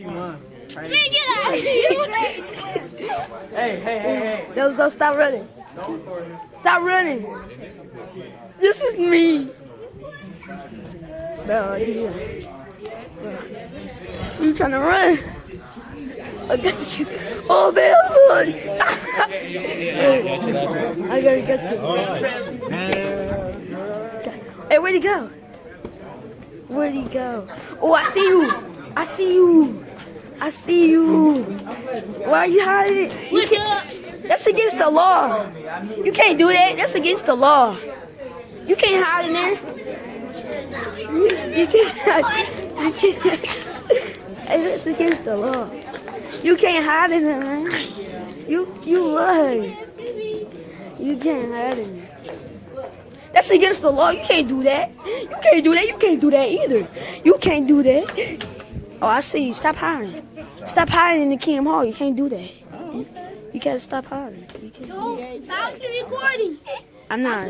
Man, get out of here. Hey. No, stop running. Stop running. This is me. Bro, you trying to run? I got you. Oh, man. I gotta get you. Hey, where'd he go? Where'd he go? Oh, I see you. I see you. I see you. Why are you hiding? You can't. That's against the law. You can't do that. That's against the law. You can't hide in there. You can't hide. You can't. That's against the law. You can't hide in there, man. You lie. You can't hide in there. That's against the law. You can't do that. You can't do that. You can't do that either. You can't do that. Oh, I see you. Stop hiding. Stop hiding in the Kim Hall. You can't do that. You gotta stop hiding. Stop the recording. I'm not.